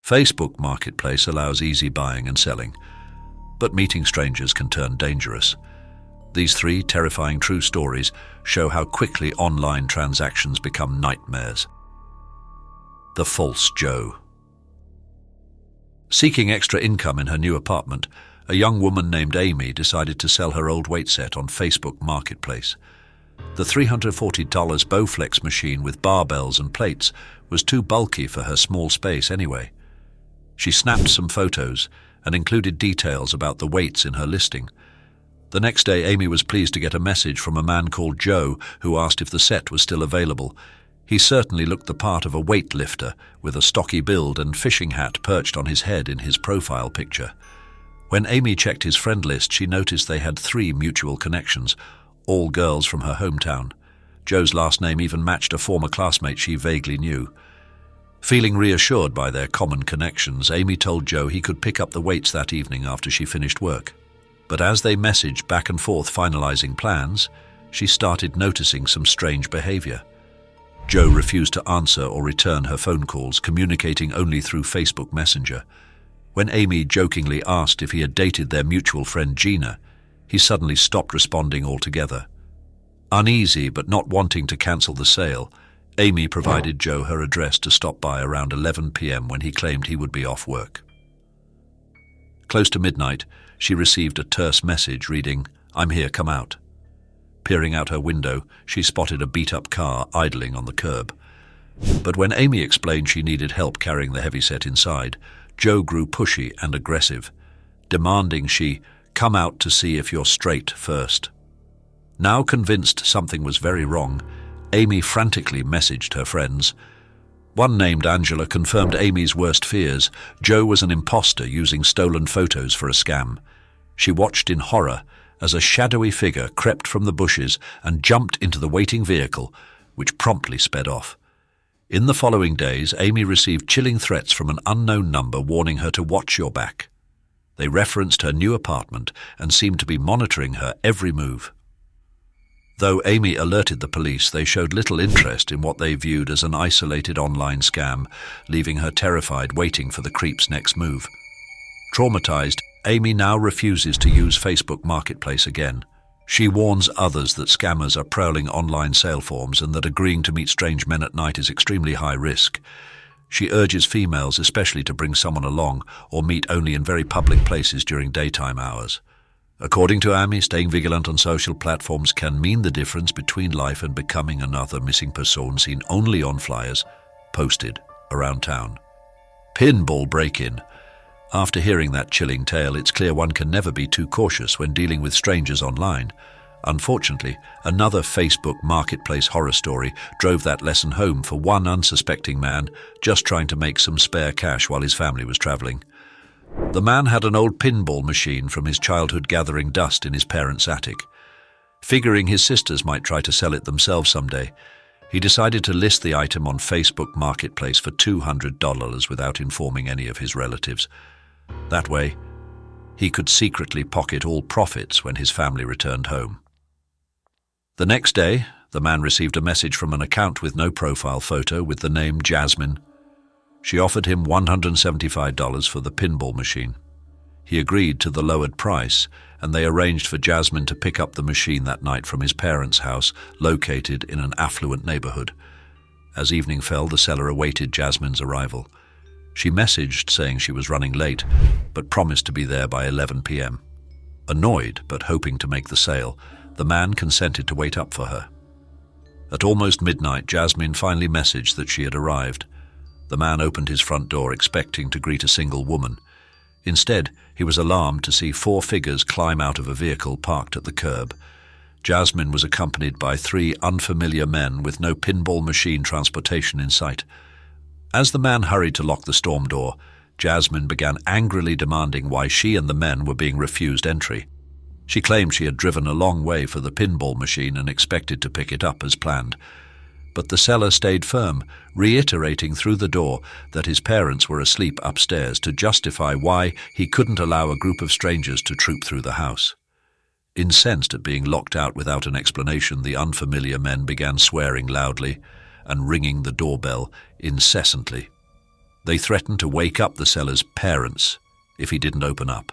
Facebook Marketplace allows easy buying and selling, but meeting strangers can turn dangerous. These 3 terrifying true stories show how quickly online transactions become nightmares. The False Joe. Seeking extra income in her new apartment, a young woman named Amy decided to sell her old weight set on Facebook Marketplace. The $340 Bowflex machine with barbells and plates was too bulky for her small space anyway. She snapped some photos and included details about the weights in her listing. The next day, Amy was pleased to get a message from a man called Joe who asked if the set was still available. He certainly looked the part of a weightlifter with a stocky build and fishing hat perched on his head in his profile picture. When Amy checked his friend list, she noticed they had 3 mutual connections, all girls from her hometown. Joe's last name even matched a former classmate she vaguely knew. Feeling reassured by their common connections, Amy told Joe he could pick up the weights that evening after she finished work. But as they messaged back and forth finalizing plans, she started noticing some strange behavior. Joe refused to answer or return her phone calls, communicating only through Facebook Messenger. When Amy jokingly asked if he had dated their mutual friend Gina, he suddenly stopped responding altogether. Uneasy but not wanting to cancel the sale, Amy provided Joe her address to stop by around 11 p.m. when he claimed he would be off work. Close to midnight, she received a terse message reading, "I'm here, come out." Peering out her window, she spotted a beat-up car idling on the curb. But when Amy explained she needed help carrying the heavyset inside, Joe grew pushy and aggressive, demanding she come out to see if you're straight first. Now convinced something was very wrong, Amy frantically messaged her friends. One named Angela confirmed Amy's worst fears. Joe was an imposter using stolen photos for a scam. She watched in horror as a shadowy figure crept from the bushes and jumped into the waiting vehicle, which promptly sped off. In the following days, Amy received chilling threats from an unknown number warning her to watch your back. They referenced her new apartment and seemed to be monitoring her every move. Though Amy alerted the police, they showed little interest in what they viewed as an isolated online scam, leaving her terrified, waiting for the creep's next move. Traumatized, Amy now refuses to use Facebook Marketplace again. She warns others that scammers are prowling online sale forms and that agreeing to meet strange men at night is extremely high risk. She urges females especially to bring someone along or meet only in very public places during daytime hours. According to Amy, staying vigilant on social platforms can mean the difference between life and becoming another missing person seen only on flyers posted around town. Pinball break-in. After hearing that chilling tale, it's clear one can never be too cautious when dealing with strangers online. Unfortunately, another Facebook Marketplace horror story drove that lesson home for one unsuspecting man just trying to make some spare cash while his family was traveling. The man had an old pinball machine from his childhood gathering dust in his parents' attic. Figuring his sisters might try to sell it themselves someday, he decided to list the item on Facebook Marketplace for $200 without informing any of his relatives. That way, he could secretly pocket all profits when his family returned home. The next day, the man received a message from an account with no profile photo with the name Jasmine. She offered him $175 for the pinball machine. He agreed to the lowered price, and they arranged for Jasmine to pick up the machine that night from his parents' house, located in an affluent neighborhood. As evening fell, the seller awaited Jasmine's arrival. She messaged saying she was running late, but promised to be there by 11 p.m. Annoyed, but hoping to make the sale, the man consented to wait up for her. At almost midnight, Jasmine finally messaged that she had arrived. The man opened his front door expecting to greet a single woman. Instead, he was alarmed to see 4 figures climb out of a vehicle parked at the curb. Jasmine was accompanied by 3 unfamiliar men with no pinball machine transportation in sight. As the man hurried to lock the storm door, Jasmine began angrily demanding why she and the men were being refused entry. She claimed she had driven a long way for the pinball machine and expected to pick it up as planned. But the seller stayed firm, reiterating through the door that his parents were asleep upstairs to justify why he couldn't allow a group of strangers to troop through the house. Incensed at being locked out without an explanation, the unfamiliar men began swearing loudly and ringing the doorbell incessantly. They threatened to wake up the seller's parents if he didn't open up.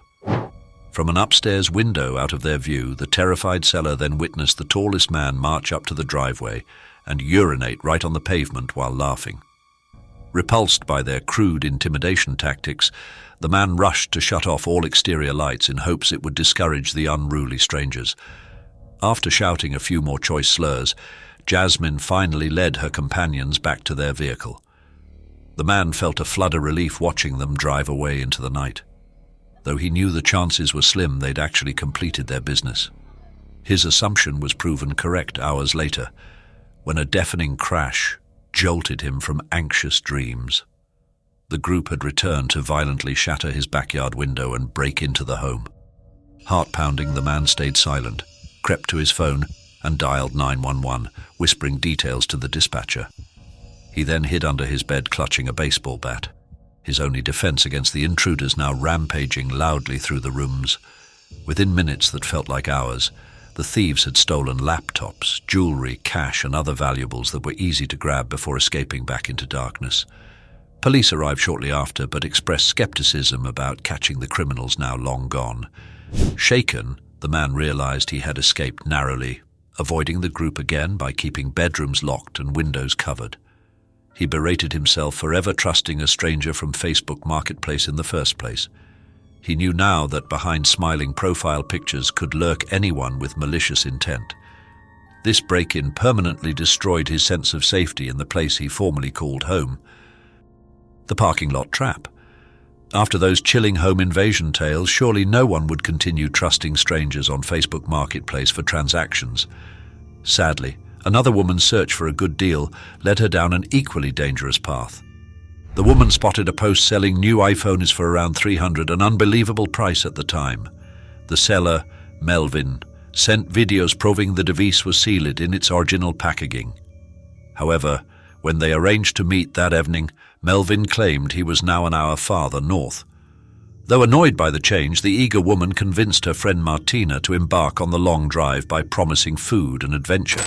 From an upstairs window out of their view, the terrified seller then witnessed the tallest man march up to the driveway and urinate right on the pavement while laughing. Repulsed by their crude intimidation tactics, the man rushed to shut off all exterior lights in hopes it would discourage the unruly strangers. After shouting a few more choice slurs, Jasmine finally led her companions back to their vehicle. The man felt a flood of relief watching them drive away into the night. Though he knew the chances were slim they'd actually completed their business. His assumption was proven correct hours later, when a deafening crash jolted him from anxious dreams. The group had returned to violently shatter his backyard window and break into the home. Heart-pounding, the man stayed silent, crept to his phone, and dialed 911, whispering details to the dispatcher. He then hid under his bed clutching a baseball bat, his only defense against the intruders now rampaging loudly through the rooms. Within minutes that felt like hours, the thieves had stolen laptops, jewelry, cash, and other valuables that were easy to grab before escaping back into darkness. Police arrived shortly after, but expressed skepticism about catching the criminals now long gone. Shaken, the man realized he had escaped narrowly, avoiding the group again by keeping bedrooms locked and windows covered. He berated himself for ever trusting a stranger from Facebook Marketplace in the first place. He knew now that behind smiling profile pictures could lurk anyone with malicious intent. This break-in permanently destroyed his sense of safety in the place he formerly called home. The parking lot trap. After those chilling home invasion tales, surely no one would continue trusting strangers on Facebook Marketplace for transactions. Sadly, another woman's search for a good deal led her down an equally dangerous path. The woman spotted a post selling new iPhones for around $300, an unbelievable price at the time. The seller, Melvin, sent videos proving the device was sealed in its original packaging. However, when they arranged to meet that evening, Melvin claimed he was now an hour farther north. Though annoyed by the change, the eager woman convinced her friend Martina to embark on the long drive by promising food and adventure.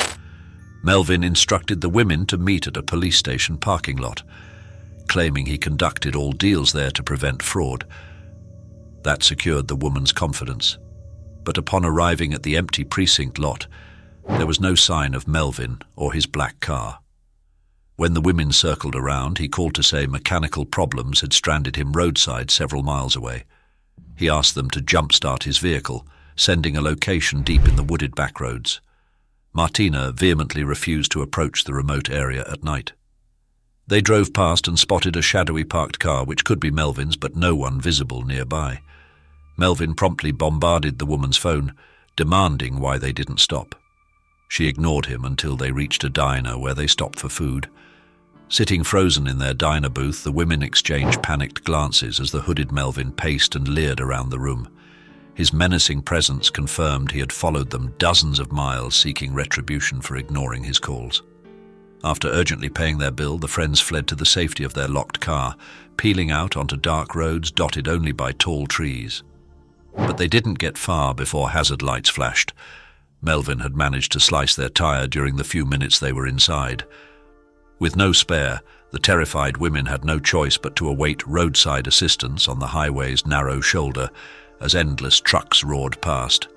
Melvin instructed the women to meet at a police station parking lot, claiming he conducted all deals there to prevent fraud. That secured the woman's confidence. But upon arriving at the empty precinct lot, there was no sign of Melvin or his black car. When the women circled around, he called to say mechanical problems had stranded him roadside several miles away. He asked them to jump-start his vehicle, sending a location deep in the wooded backroads. Martina vehemently refused to approach the remote area at night. They drove past and spotted a shadowy parked car which could be Melvin's, but no one visible nearby. Melvin promptly bombarded the woman's phone, demanding why they didn't stop. She ignored him until they reached a diner where they stopped for food. Sitting frozen in their diner booth, the women exchanged panicked glances as the hooded Melvin paced and leered around the room. His menacing presence confirmed he had followed them dozens of miles seeking retribution for ignoring his calls. After urgently paying their bill, the friends fled to the safety of their locked car, peeling out onto dark roads dotted only by tall trees. But they didn't get far before hazard lights flashed. Melvin had managed to slice their tire during the few minutes they were inside. With no spare, the terrified women had no choice but to await roadside assistance on the highway's narrow shoulder as endless trucks roared past.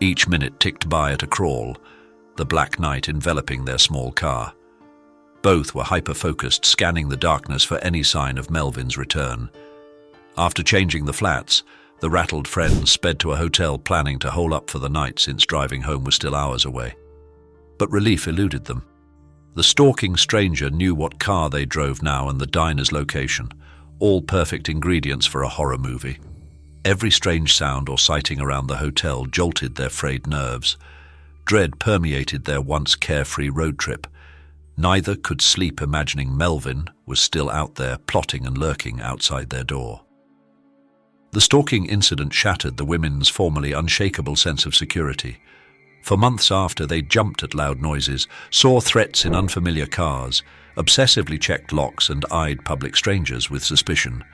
Each minute ticked by at a crawl, the black night enveloping their small car. Both were hyper-focused, scanning the darkness for any sign of Melvin's return. After changing the flats, the rattled friends sped to a hotel planning to hole up for the night since driving home was still hours away. But relief eluded them. The stalking stranger knew what car they drove now and the diner's location, all perfect ingredients for a horror movie. Every strange sound or sighting around the hotel jolted their frayed nerves. Dread permeated their once carefree road trip. Neither could sleep imagining Melvin was still out there plotting and lurking outside their door. The stalking incident shattered the women's formerly unshakable sense of security. For months after, they jumped at loud noises, saw threats in unfamiliar cars, obsessively checked locks and eyed public strangers with suspicion.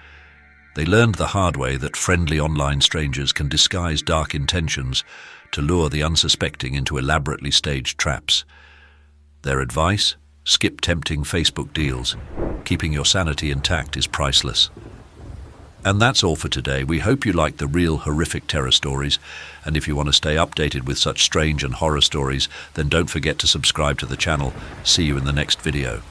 They learned the hard way that friendly online strangers can disguise dark intentions to lure the unsuspecting into elaborately staged traps. Their advice? Skip tempting Facebook deals. Keeping your sanity intact is priceless. And that's all for today. We hope you like the real horrific terror stories, and if you want to stay updated with such strange and horror stories, then don't forget to subscribe to the channel. See you in the next video.